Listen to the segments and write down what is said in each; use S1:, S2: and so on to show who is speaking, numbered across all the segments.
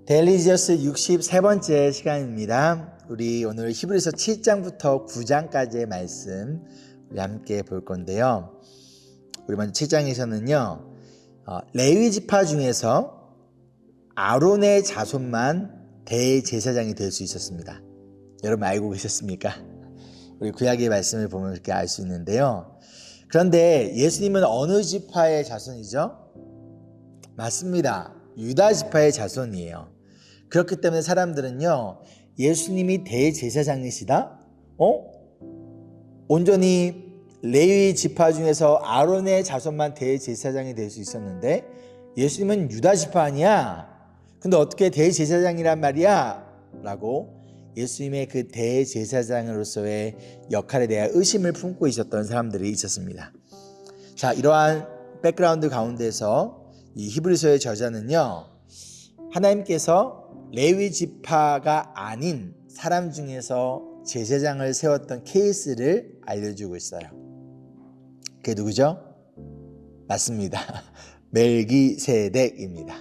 S1: 데일리지어스 63번째 시간입니다. 우리 오늘 히브리서 7장부터 9장까지의 말씀 우리 함께 볼 건데요. 우리 먼저 7장에서는요. 레위 지파 중에서 아론의 자손만 대제사장이 될 수 있었습니다. 여러분 알고 계셨습니까? 우리 구약의 말씀을 보면 그렇게 알 수 있는데요. 그런데 예수님은 어느 지파의 자손이죠? 맞습니다. 유다 지파의 자손이에요. 그렇기 때문에 사람들은요, 예수님이 대제사장이시다? 온전히 레위 지파 중에서 아론의 자손만 대제사장이 될 수 있었는데 예수님은 유다 지파 아니야? 근데 어떻게 대제사장이란 말이야? 라고 예수님의 그 대제사장으로서의 역할에 대한 의심을 품고 있었던 사람들이 있었습니다. 자, 이러한 백그라운드 가운데서 이 히브리서의 저자는요, 하나님께서 레위 지파가 아닌 사람 중에서 제사장을 세웠던 케이스를 알려주고 있어요. 그게 누구죠? 맞습니다. 멜기세덱입니다.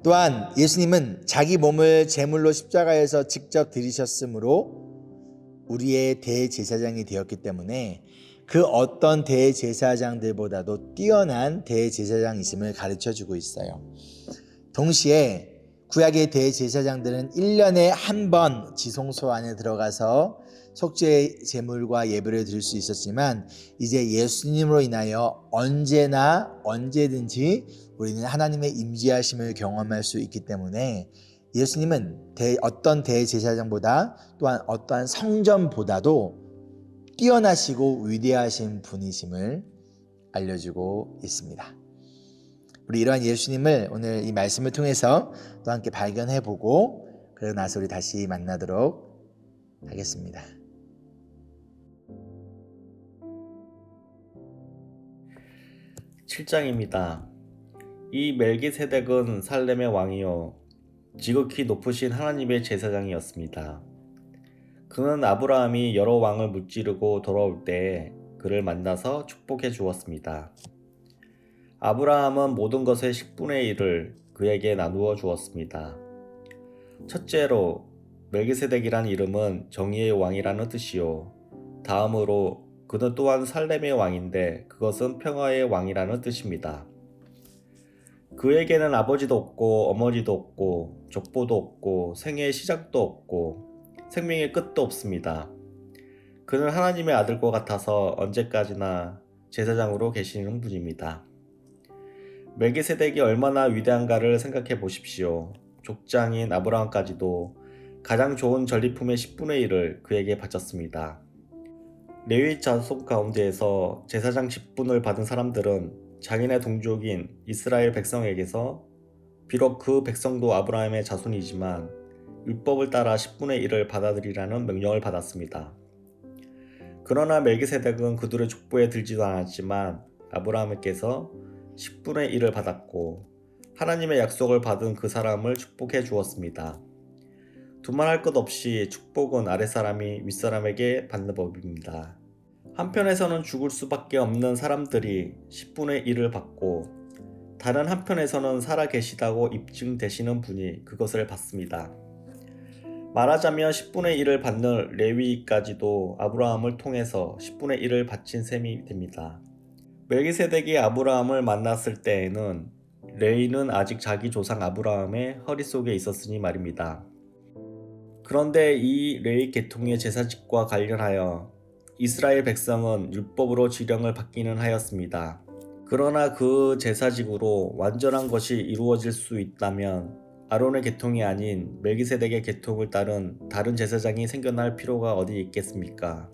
S1: 또한 예수님은 자기 몸을 제물로 십자가에서 직접 들이셨으므로 우리의 대제사장이 되었기 때문에 그 어떤 대제사장들보다도 뛰어난 대제사장이심을 가르쳐주고 있어요. 동시에 구약의 대제사장들은 1년에 한 번 지성소 안에 들어가서 속죄 제물과 예배를 드릴 수 있었지만 이제 예수님으로 인하여 언제든지 우리는 하나님의 임재하심을 경험할 수 있기 때문에 예수님은 어떤 대제사장보다 또한 어떠한 성전보다도 뛰어나시고 위대하신 분이심을 알려주고 있습니다. 우리 이러한 예수님을 오늘 이 말씀을 통해서 또 함께 발견해보고 그러고 나서 우리 다시 만나도록 하겠습니다.
S2: (7장입니다) 이 멜기세덱은 살렘의 왕이요 지극히 높으신 하나님의 제사장이었습니다. 그는 아브라함이 여러 왕을 무찌르고 돌아올 때에 그를 만나서 축복해 주었습니다. 아브라함은 모든 것의 10분의 1을 그에게 나누어 주었습니다. 첫째로 멜기세덱이란 이름은 정의의 왕이라는 뜻이요, 다음으로 그는 또한 살렘의 왕인데 그것은 평화의 왕이라는 뜻입니다. 그에게는 아버지도 없고 어머니도 없고 족보도 없고 생애의 시작도 없고 생명의 끝도 없습니다. 그는 하나님의 아들과 같아서 언제까지나 제사장으로 계시는 분입니다. 멜기세덱이 얼마나 위대한가를 생각해 보십시오. 족장인 아브라함까지도 가장 좋은 전리품의 10분의 1을 그에게 바쳤습니다. 레위 자손 가운데에서 제사장 직분을 받은 사람들은 자기네 동족인 이스라엘 백성에게서 비록 그 백성도 아브라함의 자손이지만 율법을 따라 10분의 1을 받아들이라는 명령을 받았습니다. 그러나 멜기세덱은 그들의 족보에 들지도 않았지만 아브라함께서 10분의 1을 받았고 하나님의 약속을 받은 그 사람을 축복해 주었습니다. 두말할 것 없이 축복은 아랫사람이 윗사람에게 받는 법입니다. 한편에서는 죽을 수밖에 없는 사람들이 10분의 1을 받고 다른 한편에서는 살아 계시다고 입증되시는 분이 그것을 받습니다. 말하자면 10분의 1을 받는 레위까지도 아브라함을 통해서 10분의 1을 바친 셈이 됩니다. 멜기세덱이 아브라함을 만났을 때에는 레위는 아직 자기 조상 아브라함의 허리 속에 있었으니 말입니다. 그런데 이 레위 계통의 제사직과 관련하여 이스라엘 백성은 율법으로 지령을 받기는 하였습니다. 그러나 그 제사직으로 완전한 것이 이루어질 수 있다면 아론의 계통이 아닌 멜기세덱의 계통을 따른 다른 제사장이 생겨날 필요가 어디 있겠습니까?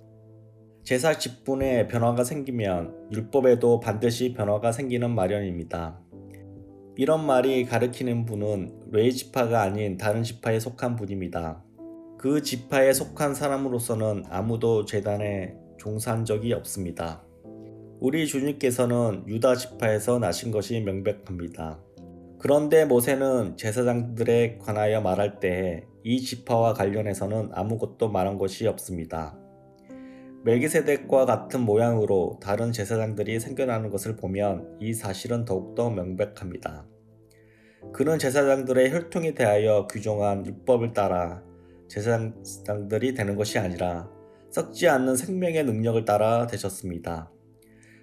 S2: 제사 직분에 변화가 생기면 율법에도 반드시 변화가 생기는 마련입니다. 이런 말이 가리키는 분은 레위 지파가 아닌 다른 지파에 속한 분입니다. 그 지파에 속한 사람으로서는 아무도 제단에 종사한 적이 없습니다. 우리 주님께서는 유다 지파에서 나신 것이 명백합니다. 그런데 모세는 제사장들에 관하여 말할 때에 이 지파와 관련해서는 아무것도 말한 것이 없습니다. 멜기세덱과 같은 모양으로 다른 제사장들이 생겨나는 것을 보면 이 사실은 더욱더 명백합니다. 그는 제사장들의 혈통에 대하여 규정한 율법을 따라 제사장들이 되는 것이 아니라 썩지 않는 생명의 능력을 따라 되셨습니다.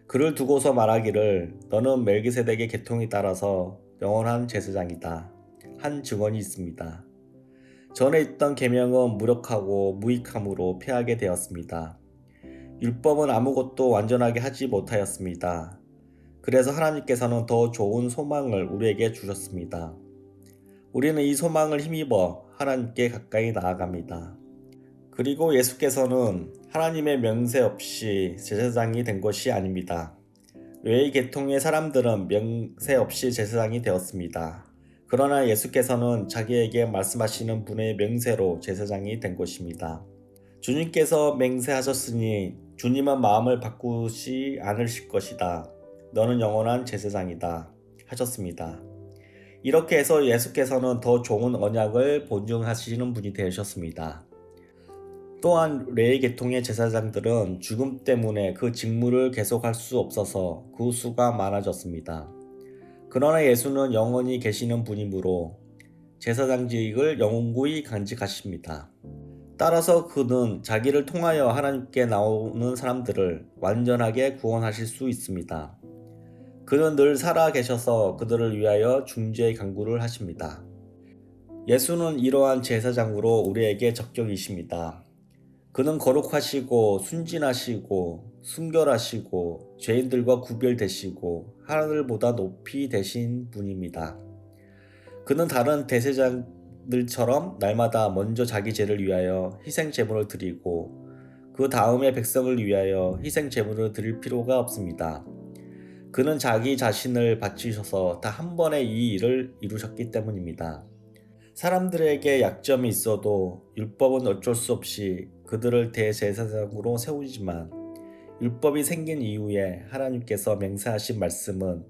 S2: 그를 두고서 말하기를 너는 멜기세덱의 계통에 따라서 영원한 제사장이다. 한 증언이 있습니다. 전에 있던 계명은 무력하고 무익함으로 폐하게 되었습니다. 율법은 아무것도 완전하게 하지 못하였습니다. 그래서 하나님께서는 더 좋은 소망을 우리에게 주셨습니다. 우리는 이 소망을 힘입어 하나님께 가까이 나아갑니다. 그리고 예수께서는 하나님의 명세 없이 제사장이 된 것이 아닙니다. 레위 계통의 사람들은 명세 없이 제사장이 되었습니다. 그러나 예수께서는 자기에게 말씀하시는 분의 명세로 제사장이 된 것입니다. 주님께서 맹세하셨으니 주님은 마음을 바꾸지 않으실 것이다. 너는 영원한 제사장이다. 하셨습니다. 이렇게 해서 예수께서는 더 좋은 언약을 본증하시는 분이 되셨습니다. 또한 레위 계통의 제사장들은 죽음 때문에 그 직무를 계속할 수 없어서 그 수가 많아졌습니다. 그러나 예수는 영원히 계시는 분이므로 제사장직을 영원히 간직하십니다. 따라서 그는 자기를 통하여 하나님께 나오는 사람들을 완전하게 구원하실 수 있습니다. 그는 늘 살아 계셔서 그들을 위하여 중재 간구를 하십니다. 예수는 이러한 제사장으로 우리에게 적격이십니다. 그는 거룩하시고 순진하시고 순결하시고 죄인들과 구별되시고 하늘보다 높이 되신 분입니다. 그는 다른 대제사장들처럼 날마다 먼저 자기 죄를 위하여 희생 제물을 드리고 그 다음에 백성을 위하여 희생 제물을 드릴 필요가 없습니다. 그는 자기 자신을 바치셔서 다 한 번에 이 일을 이루셨기 때문입니다. 사람들에게 약점이 있어도 율법은 어쩔 수 없이 그들을 대제사장으로 세우지만 율법이 생긴 이후에 하나님께서 맹세하신 말씀은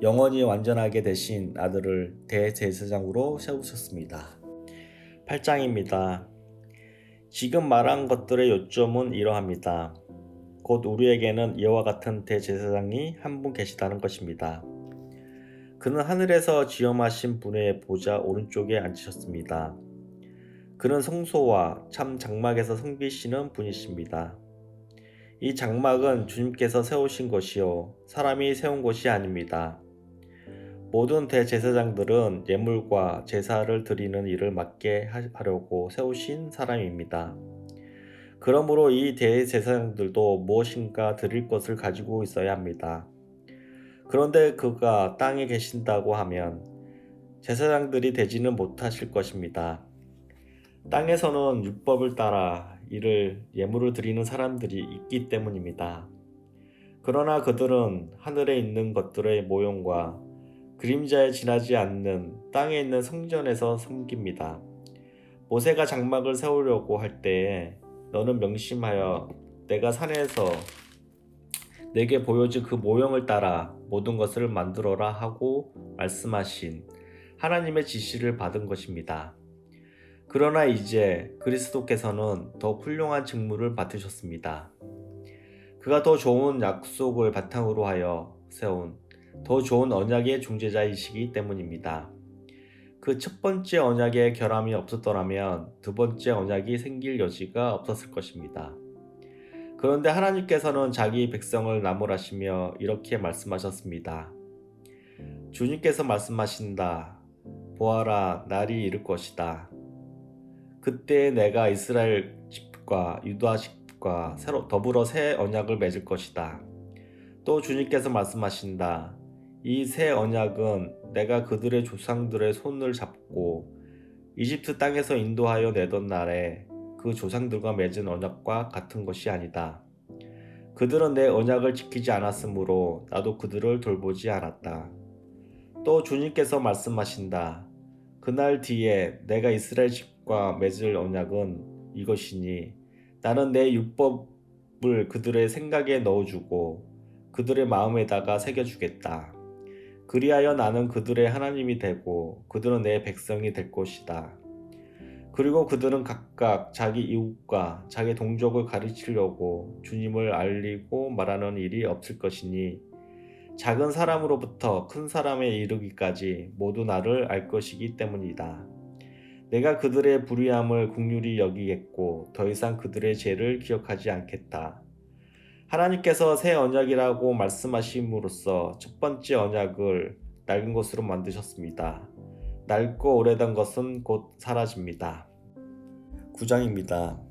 S2: 영원히 완전하게 되신 아들을 대제사장으로 세우셨습니다. 8장입니다. 지금 말한 것들의 요점은 이러합니다. 곧 우리에게는 이와 같은 대제사장이 한 분 계시다는 것입니다. 그는 하늘에서 지엄하신 분의 보좌 오른쪽에 앉으셨습니다. 그는 성소와 참 장막에서 섬기시는 분이십니다. 이 장막은 주님께서 세우신 것이요 사람이 세운 것이 아닙니다. 모든 대제사장들은 예물과 제사를 드리는 일을 맡게 하려고 세우신 사람입니다. 그러므로 이 대제사장들도 무엇인가 드릴 것을 가지고 있어야 합니다. 그런데 그가 땅에 계신다고 하면 제사장들이 되지는 못하실 것입니다. 땅에서는 율법을 따라 이를 예물을 드리는 사람들이 있기 때문입니다. 그러나 그들은 하늘에 있는 것들의 모형과 그림자에 지나지 않는 땅에 있는 성전에서 섬깁니다. 모세가 장막을 세우려고 할 때에 너는 명심하여 내가 산에서 내게 보여준 그 모형을 따라 모든 것을 만들어라 하고 말씀하신 하나님의 지시를 받은 것입니다. 그러나 이제 그리스도께서는 더 훌륭한 직무를 맡으셨습니다. 그가 더 좋은 약속을 바탕으로 하여 세운 더 좋은 언약의 중재자이시기 때문입니다. 그 첫 번째 언약에 결함이 없었더라면 두 번째 언약이 생길 여지가 없었을 것입니다. 그런데 하나님께서는 자기 백성을 나무라시며 이렇게 말씀하셨습니다. 주님께서 말씀하신다. 보아라, 날이 이를 것이다. 그때 내가 이스라엘 집과 유다 집과 더불어 새 언약을 맺을 것이다. 또 주님께서 말씀하신다. 이 새 언약은 내가 그들의 조상들의 손을 잡고 이집트 땅에서 인도하여 내던 날에 그 조상들과 맺은 언약과 같은 것이 아니다. 그들은 내 언약을 지키지 않았으므로 나도 그들을 돌보지 않았다. 또 주님께서 말씀하신다. 그날 뒤에 내가 이스라엘 집과 맺을 언약은 이것이니 나는 내 율법을 그들의 생각에 넣어주고 그들의 마음에다가 새겨주겠다. 그리하여 나는 그들의 하나님이 되고 그들은 내 백성이 될 것이다. 그리고 그들은 각각 자기 이웃과 자기 동족을 가르치려고 주님을 알리고 말하는 일이 없을 것이니 작은 사람으로부터 큰 사람에 이르기까지 모두 나를 알 것이기 때문이다. 내가 그들의 불의함을 긍휼히 여기겠고 더 이상 그들의 죄를 기억하지 않겠다. 하나님께서 새 언약이라고 말씀하심으로써 첫 번째 언약을 낡은 것으로 만드셨습니다. 낡고 오래된 것은 곧 사라집니다. 9장입니다.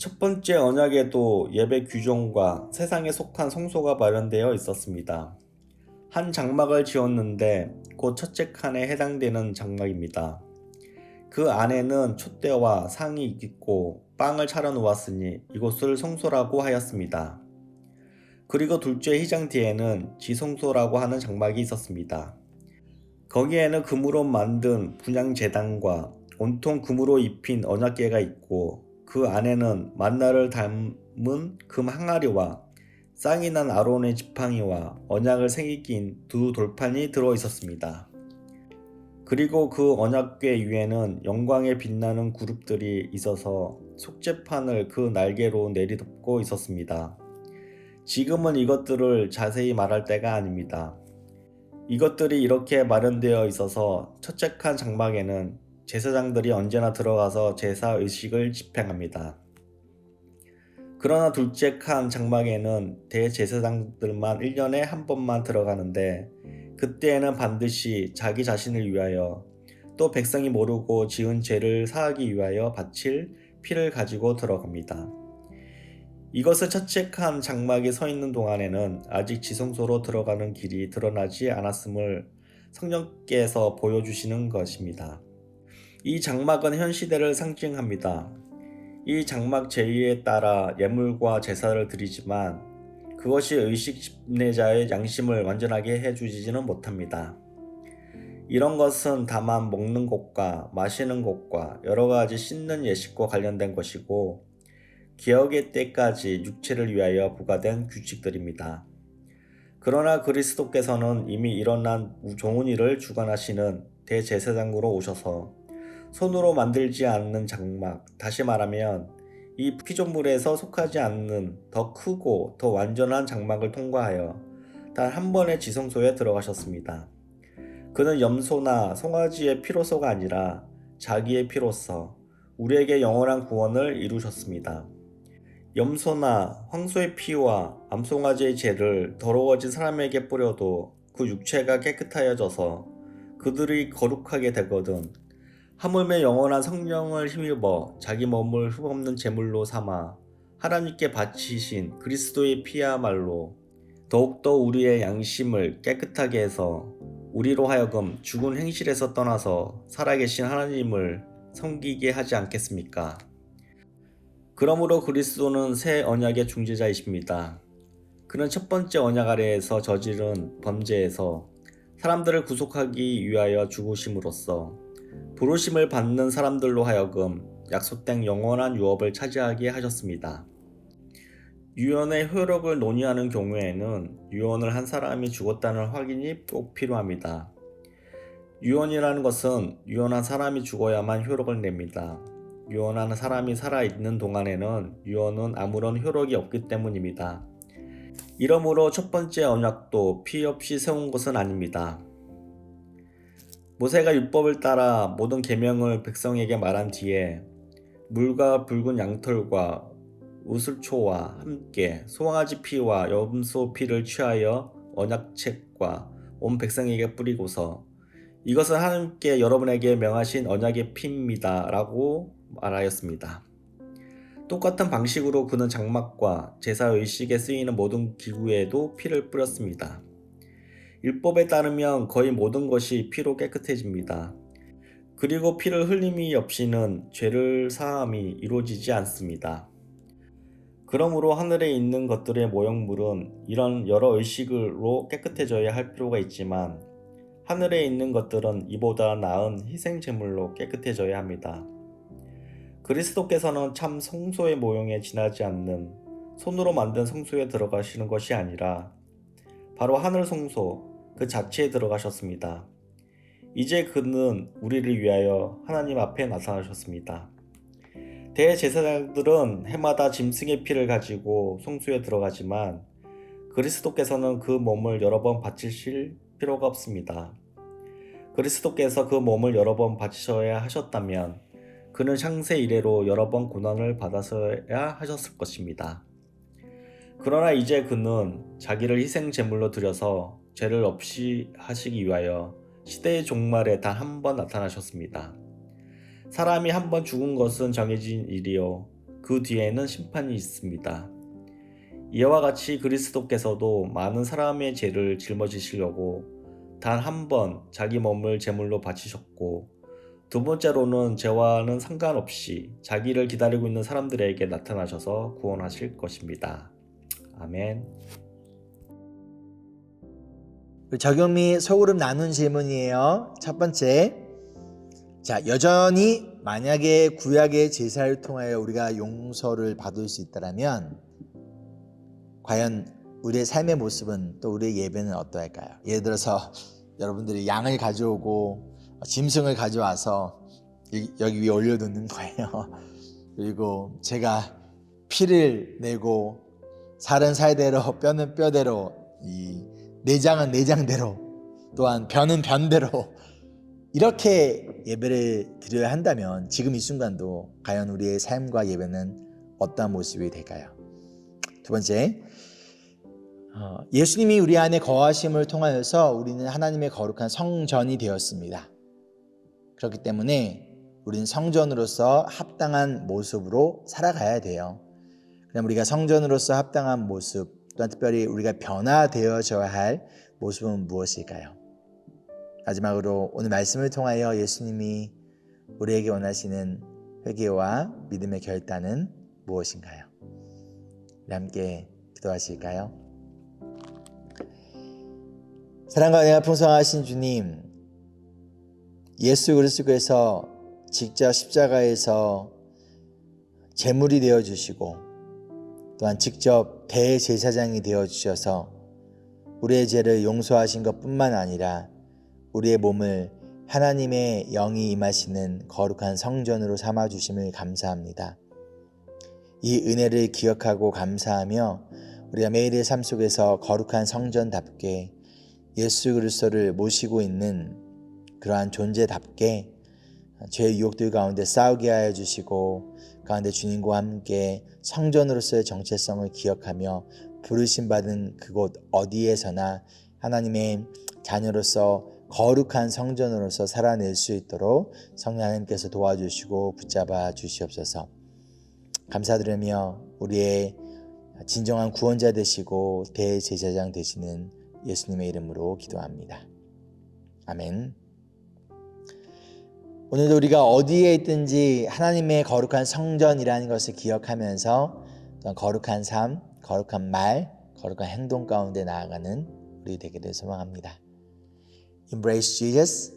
S2: 첫 번째 언약에도 예배 규정과 세상에 속한 성소가 마련되어 있었습니다. 한 장막을 지었는데 곧 첫째 칸에 해당되는 장막입니다. 그 안에는 촛대와 상이 있고 빵을 차려 놓았으니 이곳을 성소라고 하였습니다. 그리고 둘째 휘장 뒤에는 지성소라고 하는 장막이 있었습니다. 거기에는 금으로 만든 분향제단과 온통 금으로 입힌 언약궤가 있고 그 안에는 만나를 담은 금 항아리와 쌍이 난 아론의 지팡이와 언약을 새긴 두 돌판이 들어 있었습니다. 그리고 그 언약궤 위에는 영광에 빛나는 그룹들이 있어서 속죄판을 그 날개로 내리덮고 있었습니다. 지금은 이것들을 자세히 말할 때가 아닙니다. 이것들이 이렇게 마련되어 있어서 첫째 칸 장막에는 제사장들이 언제나 들어가서 제사 의식을 집행합니다. 그러나 둘째 칸 장막에는 대제사장들만 1년에 한 번만 들어가는데 그때에는 반드시 자기 자신을 위하여 또 백성이 모르고 지은 죄를 사하기 위하여 바칠 피를 가지고 들어갑니다. 이것을 첫째 칸 장막에 서 있는 동안에는 아직 지성소로 들어가는 길이 드러나지 않았음을 성령께서 보여주시는 것입니다. 이 장막은 현 시대를 상징합니다. 이 장막 제의에 따라 예물과 제사를 드리지만 그것이 의식심내자의 양심을 완전하게 해주지는 못합니다. 이런 것은 다만 먹는 것과 마시는 것과 여러 가지 씻는 예식과 관련된 것이고 개혁의 때까지 육체를 위하여 부과된 규칙들입니다. 그러나 그리스도께서는 이미 일어난 좋은 일을 주관하시는 대제사장으로 오셔서 손으로 만들지 않는 장막, 다시 말하면 이 피조물에서 속하지 않는 더 크고 더 완전한 장막을 통과하여 단 한 번의 지성소에 들어가셨습니다. 그는 염소나 송아지의 피로서가 아니라 자기의 피로서 우리에게 영원한 구원을 이루셨습니다. 염소나 황소의 피와 암송아지의 죄를 더러워진 사람에게 뿌려도 그 육체가 깨끗하여져서 그들이 거룩하게 되거든 하물며 영원한 성령을 힘입어 자기 몸을 흠없는 제물로 삼아 하나님께 바치신 그리스도의 피야말로 더욱더 우리의 양심을 깨끗하게 해서 우리로 하여금 죽은 행실에서 떠나서 살아계신 하나님을 섬기게 하지 않겠습니까? 그러므로 그리스도는 새 언약의 중재자이십니다. 그는 첫 번째 언약 아래에서 저지른 범죄에서 사람들을 구속하기 위하여 죽으심으로써 부르심을 받는 사람들로 하여금 약속된 영원한 유업을 차지하게 하셨습니다. 유언의 효력을 논의하는 경우에는 유언을 한 사람이 죽었다는 확인이 꼭 필요합니다. 유언이라는 것은 유언한 사람이 죽어야만 효력을 냅니다. 유언하는 사람이 살아있는 동안에는 유언은 아무런 효력이 없기 때문입니다. 이러므로 첫 번째 언약도 피 없이 세운 것은 아닙니다. 모세가 율법을 따라 모든 계명을 백성에게 말한 뒤에 물과 붉은 양털과 우슬초와 함께 송아지 피와 염소 피를 취하여 언약책과 온 백성에게 뿌리고서 이것은 하나님께 여러분에게 명하신 언약의 피입니다 라고 말하였습니다. 똑같은 방식으로 그는 장막과 제사의식에 쓰이는 모든 기구에도 피를 뿌렸습니다. 율법에 따르면 거의 모든 것이 피로 깨끗해집니다. 그리고 피를 흘림이 없이는 죄를 사함이 이루어지지 않습니다. 그러므로 하늘에 있는 것들의 모형물은 이런 여러 의식으로 깨끗해져야 할 필요가 있지만 하늘에 있는 것들은 이보다 나은 희생제물로 깨끗해져야 합니다. 그리스도께서는 참 성소의 모형에 지나지 않는 손으로 만든 성소에 들어가시는 것이 아니라 바로 하늘 성소 그 자체에 들어가셨습니다. 이제 그는 우리를 위하여 하나님 앞에 나타나셨습니다. 대제사장들은 해마다 짐승의 피를 가지고 성소에 들어가지만 그리스도께서는 그 몸을 여러 번 바치실 필요가 없습니다. 그리스도께서 그 몸을 여러 번 바치셔야 하셨다면 그는 창세 이래로 여러 번 고난을 받아서야 하셨을 것입니다. 그러나 이제 그는 자기를 희생 제물로 드려서 죄를 없이 하시기 위하여 시대의 종말에 단 한 번 나타나셨습니다. 사람이 한 번 죽은 것은 정해진 일이요 그 뒤에는 심판이 있습니다. 이와 같이 그리스도께서도 많은 사람의 죄를 짊어지시려고 단 한 번 자기 몸을 제물로 바치셨고, 두 번째로는 죄와는 상관없이 자기를 기다리고 있는 사람들에게 나타나셔서 구원하실 것입니다. 아멘.
S1: 적용 및 소그룹 나눈 질문이에요. 첫 번째, 자, 여전히 만약에 구약의 제사를 통하여 우리가 용서를 받을 수 있다면 과연 우리의 삶의 모습은 또 우리의 예배는 어떠할까요? 예를 들어서 여러분들이 양을 가져오고 짐승을 가져와서 여기 위에 올려놓는 거예요. 그리고 제가 피를 내고 살은 살대로 뼈는 뼈대로 이 내장은 내장대로 또한 변은 변대로 이렇게 예배를 드려야 한다면 지금 이 순간도 과연 우리의 삶과 예배는 어떠한 모습이 될까요? 두 번째, 예수님이 우리 안에 거하심을 통하여서 우리는 하나님의 거룩한 성전이 되었습니다. 그렇기 때문에 우리는 성전으로서 합당한 모습으로 살아가야 돼요. 그럼 우리가 성전으로서 합당한 모습, 또한 특별히 우리가 변화되어져야 할 모습은 무엇일까요? 마지막으로 오늘 말씀을 통하여 예수님이 우리에게 원하시는 회개와 믿음의 결단은 무엇인가요? 우리 함께 기도하실까요? 사랑과 은혜가 풍성하신 주님, 예수 그리스도께서 직접 십자가에서 제물이 되어주시고 또한 직접 대제사장이 되어주셔서 우리의 죄를 용서하신 것뿐만 아니라 우리의 몸을 하나님의 영이 임하시는 거룩한 성전으로 삼아주심을 감사합니다. 이 은혜를 기억하고 감사하며 우리가 매일의 삶 속에서 거룩한 성전답게 예수 그리스도를 모시고 있는 그러한 존재답게 죄의 유혹들 가운데 싸우게 하여 주시고 가운데 주님과 함께 성전으로서의 정체성을 기억하며 부르심 받은 그곳 어디에서나 하나님의 자녀로서 거룩한 성전으로서 살아낼 수 있도록 성령 하나님께서 도와주시고 붙잡아 주시옵소서. 감사드리며 우리의 진정한 구원자 되시고 대제사장 되시는 예수님의 이름으로 기도합니다. 아멘. 오늘도 우리가 어디에 있든지 하나님의 거룩한 성전이라는 것을 기억하면서 거룩한 삶, 거룩한 말, 거룩한 행동 가운데 나아가는 우리 되기를 소망합니다. Embrace Jesus,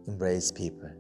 S1: embrace people.